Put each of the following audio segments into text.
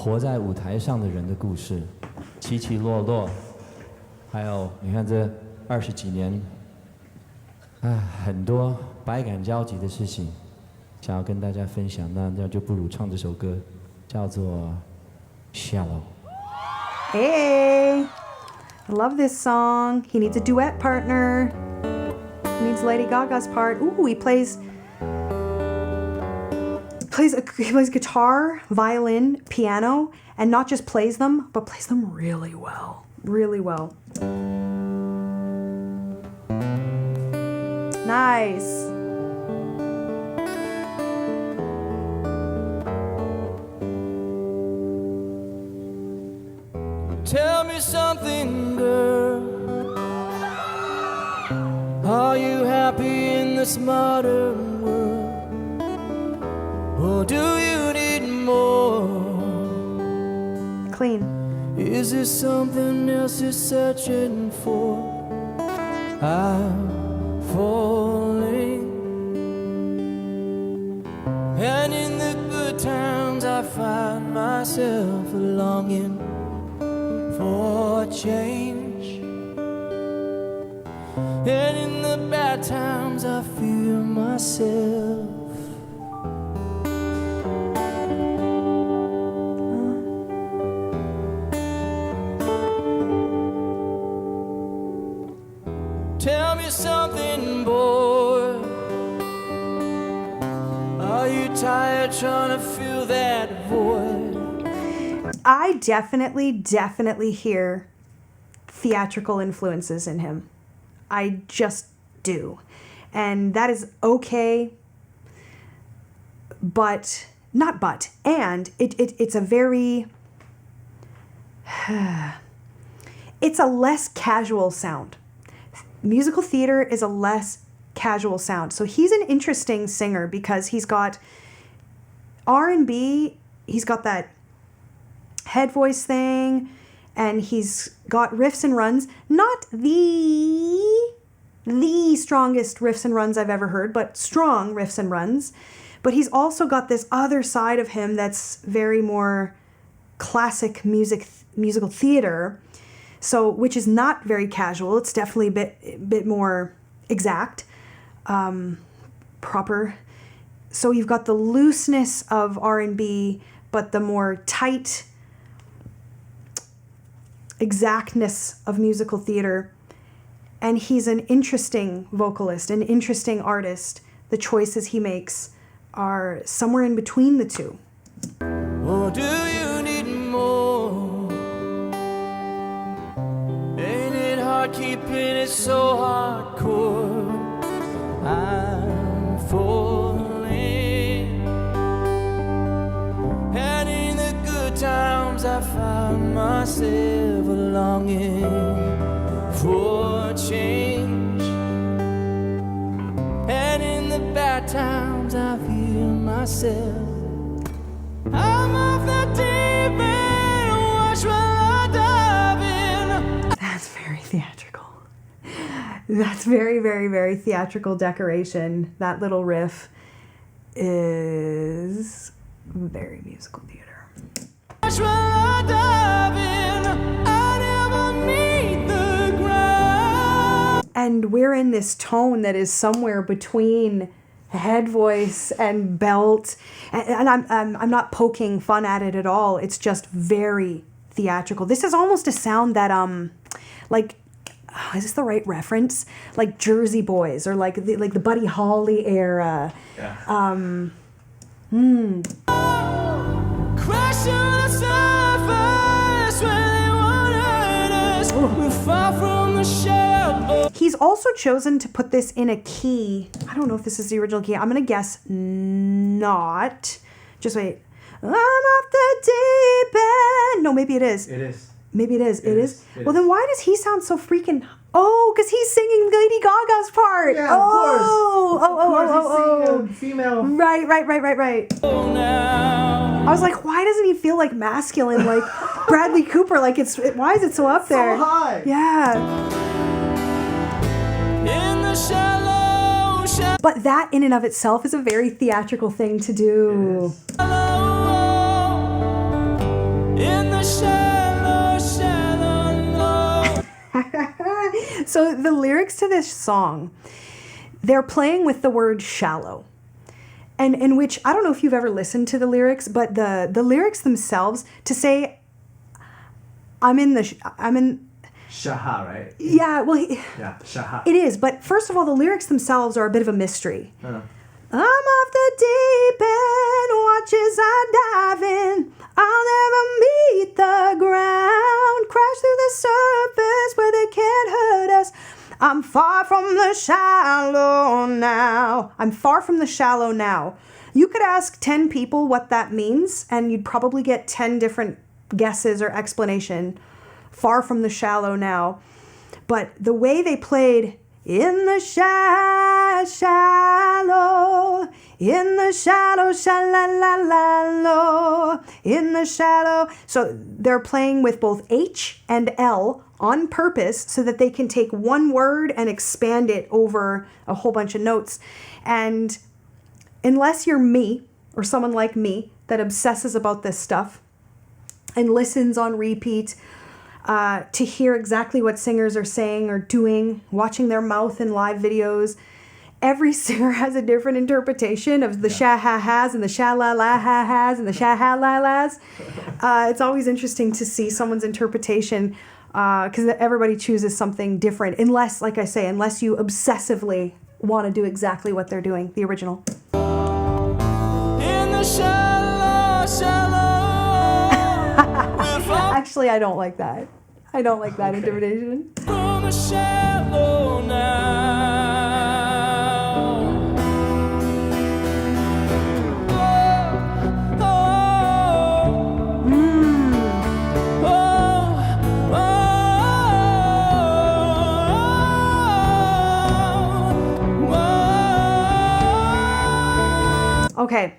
活在舞台上的人的故事，起起落落，还有你看这20几年，很多百感交集的事情，想要跟大家分享，那就不如唱这首歌，叫做《Shallow》。Hey, I love this song. He needs a duet partner. He needs Lady Gaga's part. Ooh, he plays guitar, violin, piano, and not just plays them, but plays them really well. Really well. Nice. Tell me something, girl. Are you happy in this modern world? Or do you need more? Clean. Is there something else you're searching for? I'm falling. And in the good times I find myself longing for change. And in the bad times I feel myself Tell me something, boy. Are you tired trying to fill that void? I definitely hear theatrical influences in him. I just do. And that is okay. And it's a very, it's a less casual sound. Musical theater is a less casual sound. So he's an interesting singer because he's got R&B, he's got that head voice thing, and he's got riffs and runs. Not the strongest riffs and runs I've ever heard, but strong riffs and runs. But he's also got this other side of him that's very more classic musical theater. So, which is not very casual. It's definitely a bit more exact, proper. So you've got the looseness of R&B, but the more tight exactness of musical theater. And he's an interesting vocalist, an interesting artist. The choices he makes are somewhere in between the two. Or do you need more? Keeping it so hardcore. I'm falling. And in the good times I find myself longing for change. And in the bad times I feel myself I'm off the deep end. Watch while I dive in. That's very theatrical. That's very theatrical decoration. That little riff is very musical theater. Watch while I dive in. I never meet the ground. And we're in this tone that is somewhere between head voice and belt. And I'm not poking fun at it at all. It's just very theatrical. This is almost a sound that like, is this the right reference? Like Jersey Boys or like the Buddy Holly era. Yeah. Crash on the surface when they wanted us. We're far from the shallow. He's also chosen to put this in a key. I don't know if this is the original key. I'm going to guess not. Just wait. I'm off the deep end. No, maybe it is. It is. Maybe it is. It is. Well, then why does he sound so freaking... Oh, because he's singing Lady Gaga's part. Yeah, of course. Oh. He's singing a female. Right. Oh, now. I was like, why doesn't he feel like masculine, like Bradley Cooper? Like why is it so up there? So high. Yeah. In the shallow. But that in and of itself is a very theatrical thing to do. the lyrics to this song, they're playing with the word shallow. And in which, I don't know if you've ever listened to the lyrics, but the lyrics themselves, to say, I'm in... Shaha, right? Yeah, well... Yeah, Shaha. It is, but first of all, the lyrics themselves are a bit of a mystery. Uh-huh. I'm off the deep end, watch as I dive in. I'll never meet the ground, crash through the surface where they can't hurt us. I'm far from the shallow now. I'm far from the shallow now. You could ask 10 people what that means, and you'd probably get 10 different guesses or explanation. Far from the shallow now. But the way they played, in the shallow, in the shallow, shallow, in the shallow. So they're playing with both H and L on purpose so that they can take one word and expand it over a whole bunch of notes. And unless you're me, or someone like me, that obsesses about this stuff and listens on repeat, to hear exactly what singers are saying or doing, watching their mouth in live videos. Every singer has a different interpretation of the sha-ha-has and the sha-la-la-ha-has and the sha-ha-la-las. It's always interesting to see someone's interpretation because everybody chooses something different, unless, like I say, unless you obsessively want to do exactly what they're doing, the original. In the shallow, shallow. Actually, I don't like that. I don't like that interpretation. From the shallow now. Okay.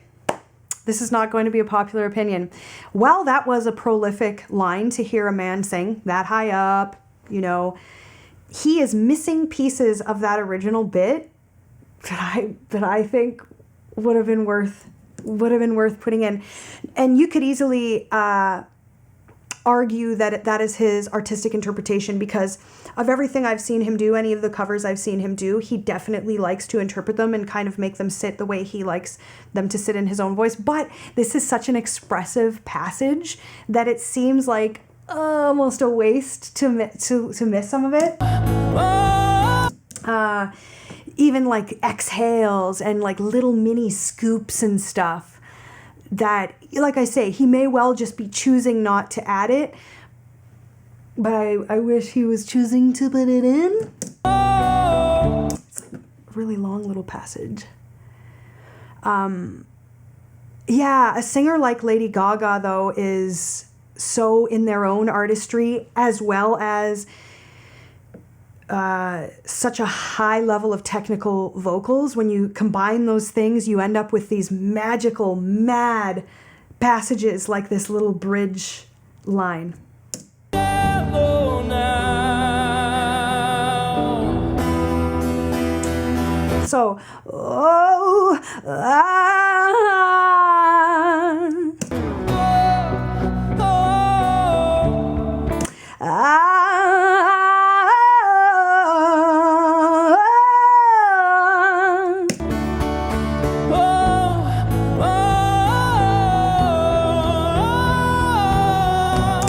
This is not going to be a popular opinion. Well, that was a prolific line to hear a man sing that high up, you know. He is missing pieces of that original bit that I think would have been worth putting in. And you could easily argue that that is his artistic interpretation because of everything I've seen him do, any of the covers I've seen him do, he definitely likes to interpret them and kind of make them sit the way he likes them to sit in his own voice. But this is such an expressive passage that it seems like almost a waste to miss some of it. Even like exhales and like little mini scoops and stuff that, like I say, he may well just be choosing not to add it, but I wish he was choosing to put it in. It's a really long little passage. Yeah, a singer like Lady Gaga, though, is so in their own artistry, as well as such a high level of technical vocals. When you combine those things, you end up with these magical, mad passages like this little bridge line. So,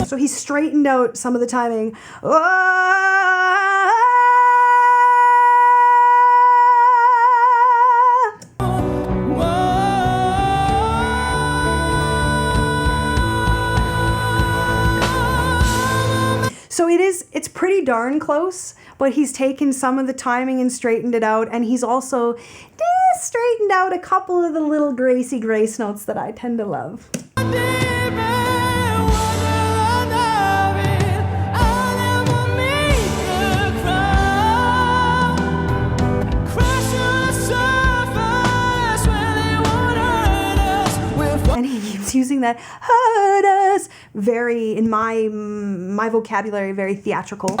so he straightened out some of the timing. So it's pretty darn close, but he's taken some of the timing and straightened it out, and he's also straightened out a couple of the little Gracie Grace notes that I tend to love. And he keeps using that hurt us very, in my vocabulary, very theatrical.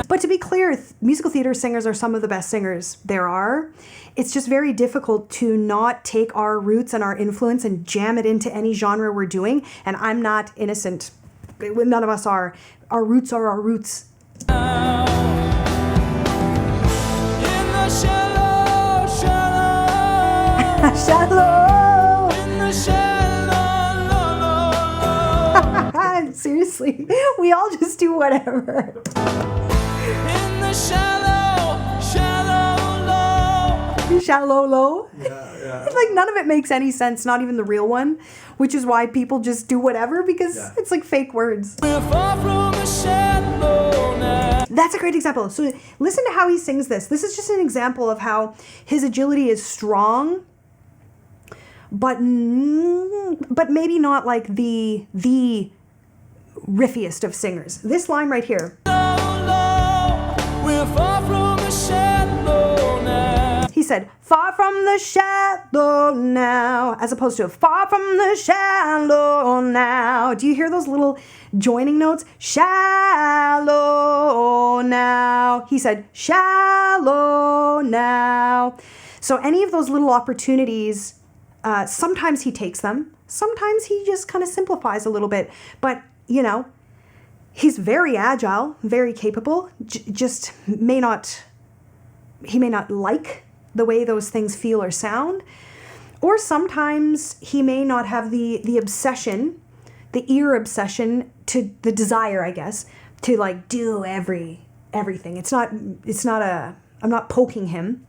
But to be clear, musical theater singers are some of the best singers there are. It's just very difficult to not take our roots and our influence and jam it into any genre we're doing. And I'm not innocent. None of us are. Our roots are our roots. In the shallow, shallow. Shallow. In the shallow, low, low. Seriously, we all just do whatever. In the shallow, shallow, low. Shallow, low. Yeah. It's like none of it makes any sense, not even the real one, which is why people just do whatever because it's like fake words. We're far from the shallow now. That's a great example. So listen to how he sings this. This is just an example of how his agility is strong, but maybe not like the riffiest of singers. This line right here. We're far from the shallow now. He said, far from the shallow now, as opposed to far from the shallow now. Do you hear those little joining notes? Shallow now. He said, shallow now. So any of those little opportunities, sometimes he takes them. Sometimes he just kind of simplifies a little bit. But, you know, he's very agile, very capable, just he may not like the way those things feel or sound. Or sometimes he may not have the obsession, the ear obsession, to the desire, I guess, to like do everything. It's not I'm not poking him.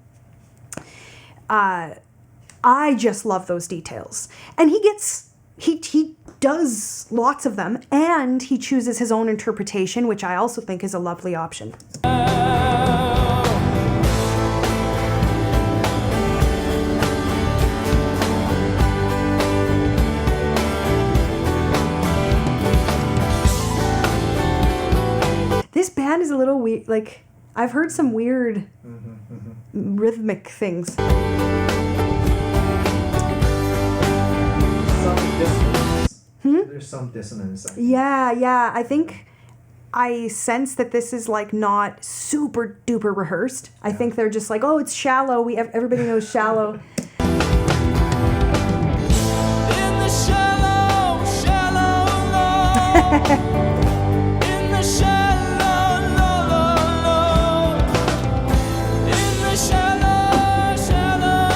I just love those details. And he does lots of them, and he chooses his own interpretation, which I also think is a lovely option. This band is a little weird. Like, I've heard some weird rhythmic things. There's some dissonance. Yeah. I think I sense that this is like not super duper rehearsed. I think they're just like, oh, it's shallow. Everybody knows shallow. In the shallow, shallow, low. In the shallow, low, low, low. In the shallow, shallow.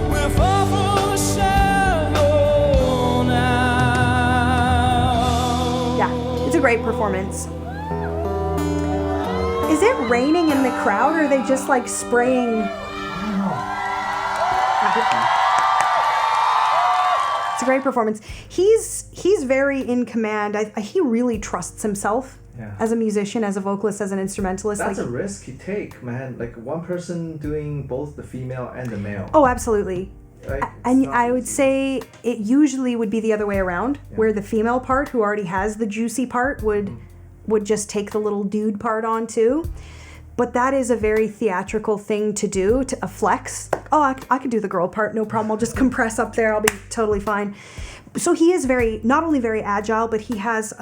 We're far from the shallow now. Yeah, it's a great performance. Is it raining in the crowd, or are they just like spraying? It's a great performance. He's very in command. He really trusts himself as a musician, as a vocalist, as an instrumentalist. That's like, a risk you take, man. Like one person doing both the female and the male. Oh, absolutely. Like, And I would say it usually would be the other way around, where the female part, who already has the juicy part, would just take the little dude part on too. But that is a very theatrical thing to do, to a flex. Oh, I could do the girl part, no problem. I'll just compress up there. I'll be totally fine. So he is not only very agile, but he has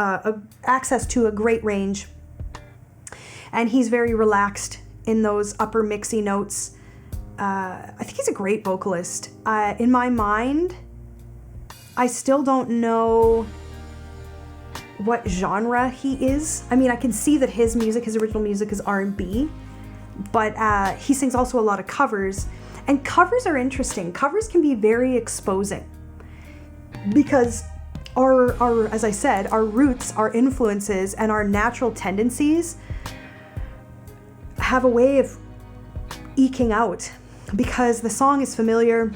access to a great range. And he's very relaxed in those upper mixy notes. I think he's a great vocalist. In my mind, I still don't know what genre he is. I mean, I can see that his original music is R&B, but he sings also a lot of covers. And covers are interesting. Covers can be very exposing because our as I said, our roots, our influences, and our natural tendencies have a way of eking out because the song is familiar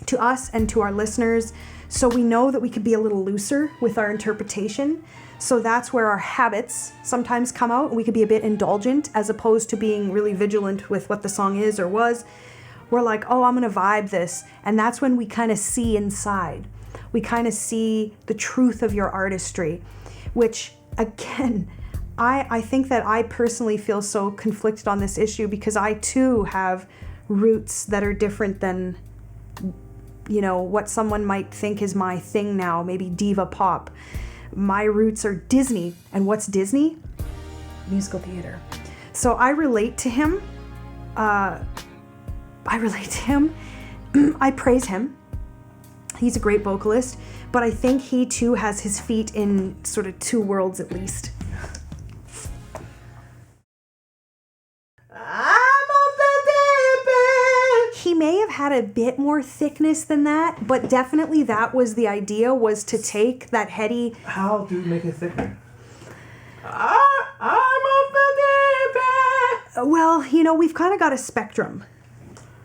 to us and to our listeners. So we know that we could be a little looser with our interpretation. So that's where our habits sometimes come out, and we could be a bit indulgent as opposed to being really vigilant with what the song is or was. We're like, oh, I'm gonna vibe this. And that's when we kind of see inside. We kind of see the truth of your artistry, which again, I think that I personally feel so conflicted on this issue because I too have roots that are different than, you know, what someone might think is my thing now, maybe diva pop. My roots are Disney. And what's Disney? Musical theater. So I relate to him. I praise him. He's a great vocalist, but I think he too has his feet in sort of two worlds at least. had a bit more thickness than that, but definitely that was the idea, was to take that heady... How do you make it thicker? I'm off the deep end. Well, you know, we've kind of got a spectrum.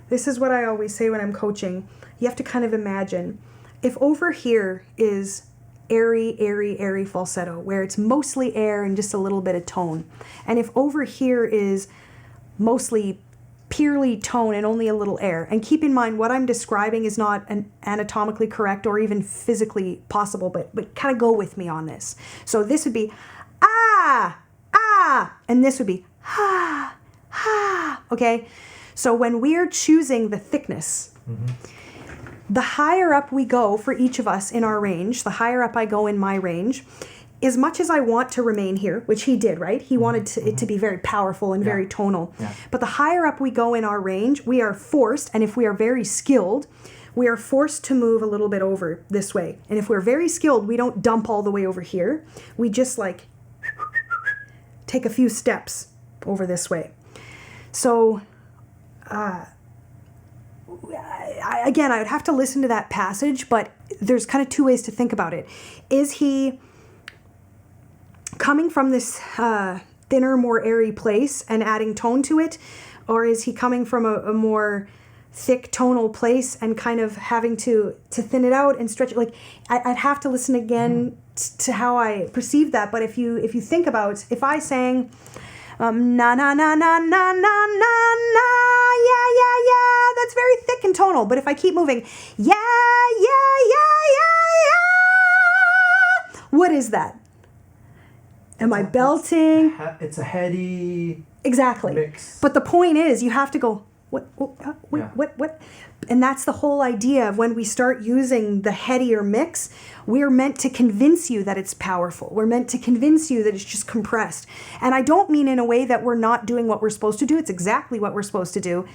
This is what I always say when I'm coaching. You have to kind of imagine, if over here is airy, airy, airy falsetto, where it's mostly air and just a little bit of tone, and if over here is mostly purely tone and only a little air, and keep in mind what I'm describing is not an anatomically correct or even physically possible, but kind of go with me on this. So this would be ah, ah, and this would be ha, ha, okay? So when we're choosing the thickness, the higher up we go for each of us in our range, the higher up I go in my range, as much as I want to remain here, which he did, right? He wanted it to be very powerful and very tonal. Yeah. But the higher up we go in our range, we are forced, and if we are very skilled, we are forced to move a little bit over this way. And if we're very skilled, we don't dump all the way over here. We just like take a few steps over this way. So, again, I would have to listen to that passage, but there's kind of two ways to think about it. Is he coming from this thinner, more airy place and adding tone to it? Or is he coming from a more thick tonal place and kind of having to thin it out and stretch it? Like, I'd have to listen again to how I perceive that. But if you think about, if I sang na na na na na na na na, yeah yeah yeah, that's very thick and tonal. But if I keep moving, yeah yeah yeah yeah yeah, what is that? Am I belting? It's a heady Exactly. mix. But the point is, you have to go, what? And that's the whole idea of when we start using the headier mix, we're meant to convince you that it's powerful. We're meant to convince you that it's just compressed. And I don't mean in a way that we're not doing what we're supposed to do. It's exactly what we're supposed to do.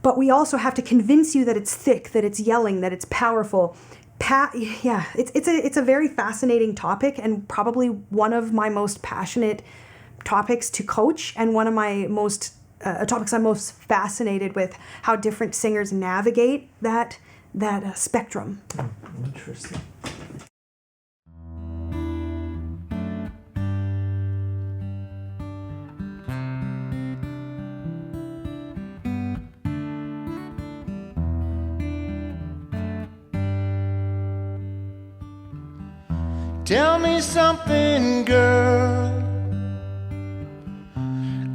But we also have to convince you that it's thick, that it's yelling, that it's powerful. It's a very fascinating topic, and probably one of my most passionate topics to coach, and one of my most topics I'm most fascinated with, how different singers navigate that spectrum. Interesting. Tell me something, girl.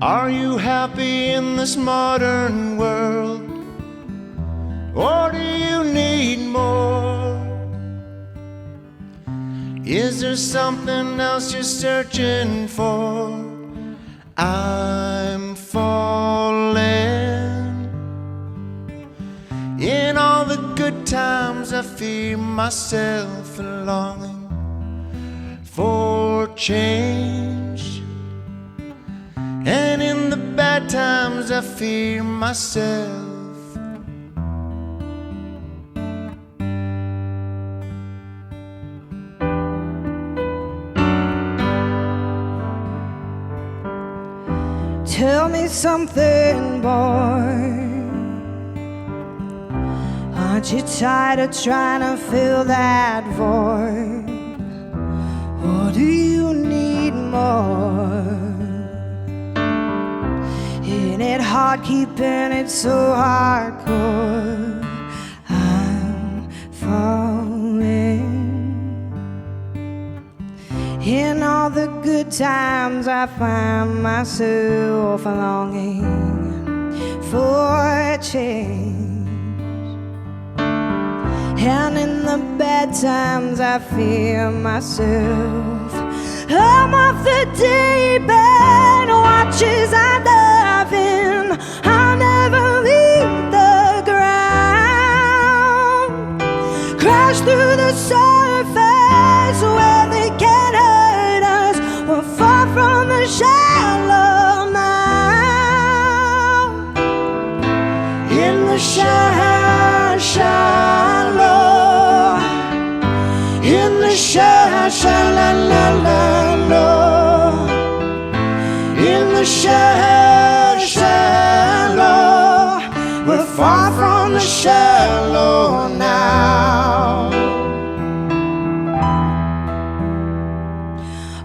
Are you happy in this modern world? Or do you need more? Is there something else you're searching for? I'm falling. In all the good times I feel myself longing for change, and in the bad times I fear myself. Tell me something, boy. Aren't you tired of trying to fill that void? Or do you need more? Ain't it hard keeping it so hardcore? I'm falling. In all the good times I find myself longing for change, and in the bad times I fear myself. I'm off the deep end, watch as I dive in. I'll never leave the ground, crash through the surface where they can't hurt us. We're far from the shallow now, in the shallow, in the shallow, in the shallow. We're far from the shallow now.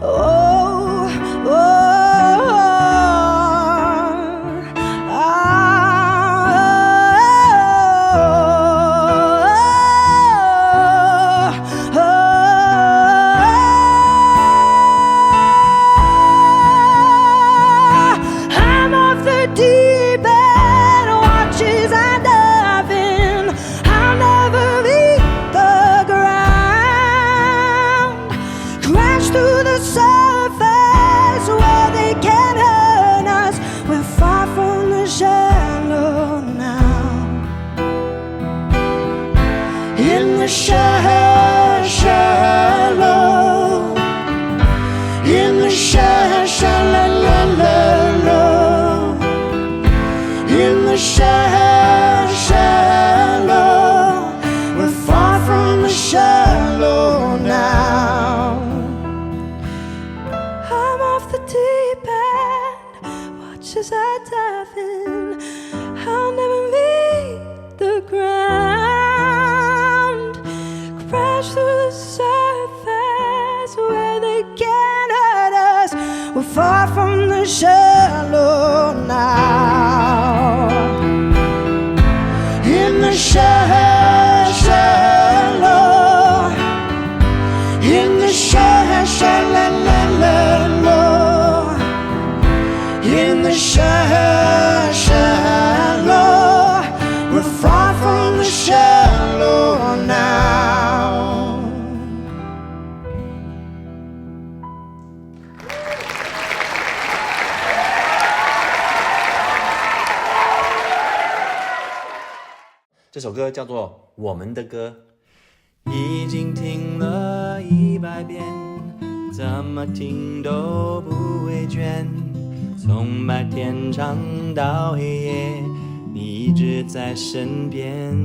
Oh, I'm off the deep end, watches I dive in. I'll never leave the ground. Crash through the surface where they can't hurt us. We're far from the shallow now. In the shallow, in the shallow, in the shallow, we're far from the shallow now. I'm off the deep end, watch as I dive in. I'll never leave the ground. Crash through the surface where they can't hurt us. We're far from the shallow now. In the shallow, in the shallow, in the shallow, we're far from the shallow now.这首歌叫做《我们的歌》。已经听了100遍，怎么听都不会倦。从白天唱到黑夜，你一直在身边。